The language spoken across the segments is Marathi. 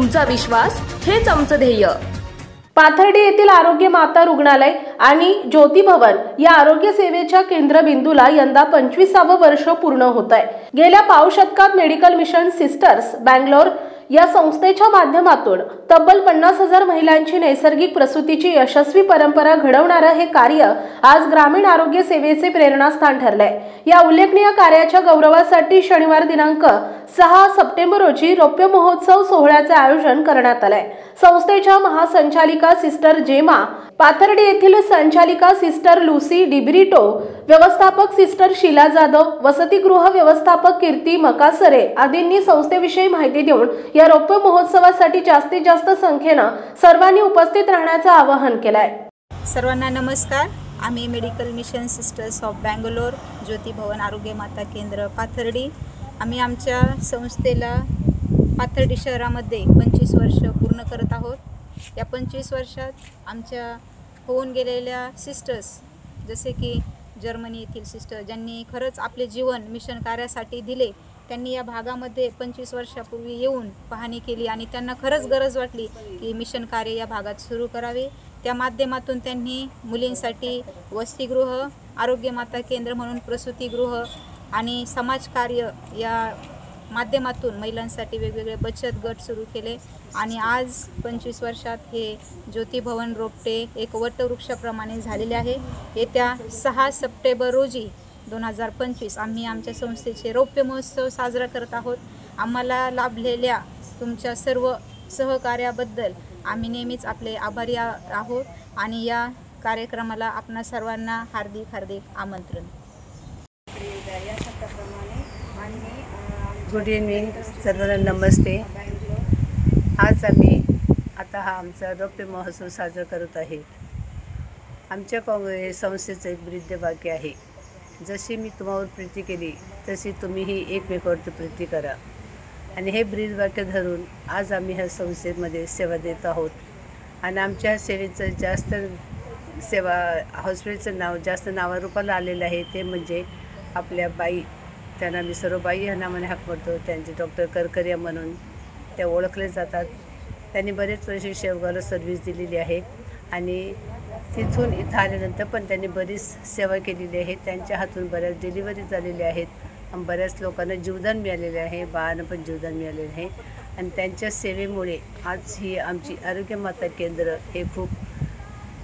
तुमचा विश्वास हेच आमचं ध्येय। पाथर्डी येथील आरोग्य माता रुग्णालय आणि ज्योती भवन या आरोग्य सेवेच्या केंद्रबिंदूला यंदा 25वे वर्ष पूर्ण होत आहे। गेल्या पाव शतकात मेडिकल मिशन सिस्टर्स बंगलोर या संस्थेच्या माध्यमातून तब्बल 50,000 महिलांची नैसर्गिक प्रसूतीची यशस्वी परंपरा घडवणारे हे कार्य आज ग्रामीण आरोग्य सेवेचे प्रेरणास्थान ठरले। या उल्लेखनीय कार्याच्या गौरवासाठी शनिवार दिनांक 6 सप्टेंबर रोजी रौप्य महोत्सव सोहळ्याचे आयोजन करण्यात आले। संस्थेच्या महासंचालिका सिस्टर जेमा, पाथर्डी येथील संचालिका सिस्टर लुसी डिब्रिटो, व्यवस्थापक सिस्टर शीला जाधव, वसतिगृह व्यवस्थापक कीर्ती मकासरे आदींनी संस्थेविषयी माहिती देऊन या रौप्य महोत्सवासाठी जास्तीत जास्त संख्येने सर्वांनी उपस्थित राहण्याचे आवाहन केले आहे। सर्वांना नमस्कार। आम्ही medical mission sisters of Bangalore Jyoti Bhavan Arogya Mata केंद्र पाथर्डी, आम्ही आमच्या संस्थेला पाथर्डी शहरामध्ये 25 वर्ष पूर्ण करत आहोत। या 25 वर्षात आमच्या होऊन गेलेल्या सिस्टर्स, जसे की जर्मनी येथील सिस्टर ज्यांनी खरंच आपले जीवन मिशन कार्यासाठी दिले, त्यांनी या भागामध्ये 25 वर्षापूर्वी येऊन पाहणी केली आणि त्यांना खरंच गरज वाटली की मिशन कार्य या भागात सुरू करावे। त्या माध्यमातून त्यांनी मुलींसाठी वसतिगृह, आरोग्य माता केंद्र म्हणून प्रसूतिगृह आणि समाजकार्य या माध्यमातून महिलांसाठी वेगवेगळे बचत गट सुरू केले आणि आज 25 वर्षात हे ज्योती भवन रोपटे एक वटवृक्षाप्रमाणे झालेले आहे। येत्या 6 सप्टेंबर रोजी 2025 आम्ही आमच्या संस्थेचे रौप्य महोत्सव साजरा करत आहोत। आम्हाला लाभलेल्या तुमच्या सर्व सहकार्याबद्दल आम्ही नेहमीच आपले आभारी आहोत आणि या कार्यक्रमाला आपणा सर्वांना हार्दिक आमंत्रण। गुड इव्हनिंग, सर्वांना नमस्ते। आज आम्ही आता हा आमचा रौप्य महोत्सव साजरा करत आहे। आमच्या काँग्रेस संस्थेचं एक ब्रीदवाक्य आहे, जशी मी तुम्हावर प्रीती केली तशी तुम्हीही एकमेकावरती प्रीती करा। आणि हे ब्रीदवाक्य धरून आज आम्ही ह्या संस्थेमध्ये सेवा देत आहोत आणि आमच्या सेवेचं जास्त सेवा हॉस्पिटलचं नाव जास्त नावारूपाला आलेलं आहे, ते म्हणजे आपल्या बाई, त्यांना मी सर्व बाई ह्या नावाने हाक मारतो। त्यांचे डॉक्टर करकरिया म्हणून त्या ओळखले जातात। त्यांनी बरेच वर्ष शेवगावला सर्व्हिस दिलेली आहे आणि तिथून इथं आल्यानंतर पण त्यांनी बरीच सेवा केलेली आहे। त्यांच्या हातून बऱ्याच डिलिव्हरी झालेल्या आहेत आणि बऱ्याच लोकांना जीवदान मिळालेले आहे, बाळांना पण जीवदान मिळालेलं आहे आणि त्यांच्या सेवेमुळे आज ही आमची आरोग्य माता केंद्र हे खूप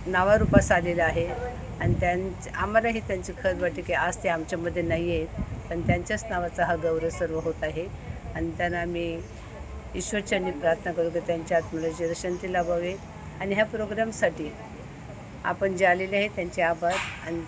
नावारूपास आलेलं आहे आणि आम्हालाही त्यांची खरं वाटते की आज ते आमच्यामध्ये नाही आहेत, पण त्यांच्याच नावाचा हा गौरव सर्व होत आहे आणि त्यांना आम्ही ईश्वरचरणी प्रार्थना करू की त्यांच्या आत्म्याला चिरशांती लाभावे। आणि ह्या प्रोग्रामसाठी आपण जे आलेले आहेत त्यांचे आभार आणि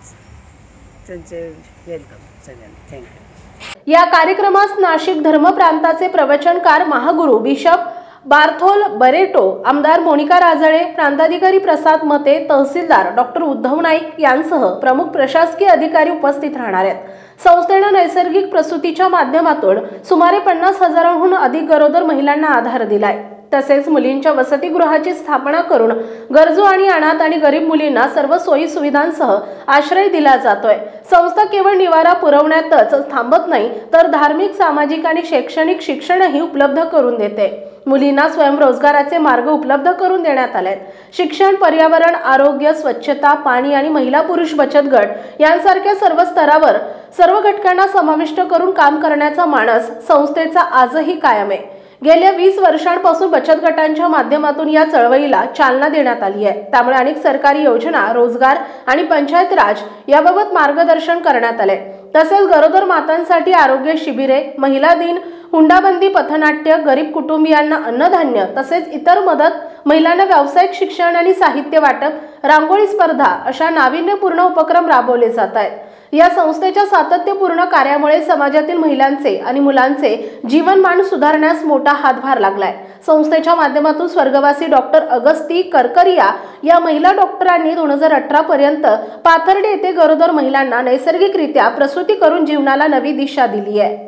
त्यांचे वेलकम सगळ्यांना। थँक्यू। या कार्यक्रमास नाशिक धर्म प्रांताचे प्रवचनकार महागुरू बिशप बार्थोल बरेटो, आमदार मोनिका राजळे, प्रांताधिकारी प्रसाद मते, तहसीलदार डॉक्टर उद्धव नाईक यांसह प्रमुख प्रशासकीय अधिकारी उपस्थित राहणार आहेत। संस्थेने नैसर्गिक प्रसूतीच्या माध्यमातून सुमारे 50,000हून अधिक गरोदर महिलांना आधार दिलाय। तसेच मुलींच्या वसतिगृहाची स्थापना करून गरजू आणि अनाथ आणि गरीब मुलींना सर्व सोयी सुविधांसह आश्रय दिला जातोय। संस्था केवळ निवारा पुरवण्यातच थांबत नाही, तर धार्मिक, सामाजिक आणि शैक्षणिक शिक्षणही उपलब्ध करून देते। मुलींना स्वयंरोजगाराचे मार्ग उपलब्ध करून देण्यात आलेत। शिक्षण, पर्यावरण, आरोग्य, स्वच्छता, पाणी आणि महिला पुरुष बचत गट यांसारख्या सर्व स्तरावर सर्व घटकांना समाविष्ट करून काम करण्याचा मानस संस्थेचा आजही कायम आहे। गेल्या 20 वर्षांपासून बचत गटांच्या माध्यमातून या चळवळीला चालना देण्यात आली आहे। त्यामुळे अनेक सरकारी योजना, रोजगार आणि पंचायत राज याबाबत मार्गदर्शन करण्यात आले। तसेच गरोदर मातांसाठी आरोग्य शिबिरे, महिला दिन, हुंडाबंदी पथनाट्य, गरीब कुटुंबियांना अन्नधान्य तसेच इतर मदत, महिलांना व्यावसायिक शिक्षण आणि साहित्य वाटप, रांगोळी स्पर्धा अशा नाविन्यपूर्ण उपक्रम राबवले जात आहेत। या संस्थेच्या सातत्यपूर्ण कार्यामुळे समाजातील महिलांचे आणि मुलांचे जीवनमान सुधारण्यास मोठा हातभार लागलाय। संस्थेच्या माध्यमातून स्वर्गवासी डॉक्टर अगस्ती करकरिया या महिला डॉक्टरांनी 2018 पर्यंत पाथर्डी येथे गरोदर महिलांना नैसर्गिकरित्या प्रसूती करून जीवनाला नवी दिशा दिली आहे।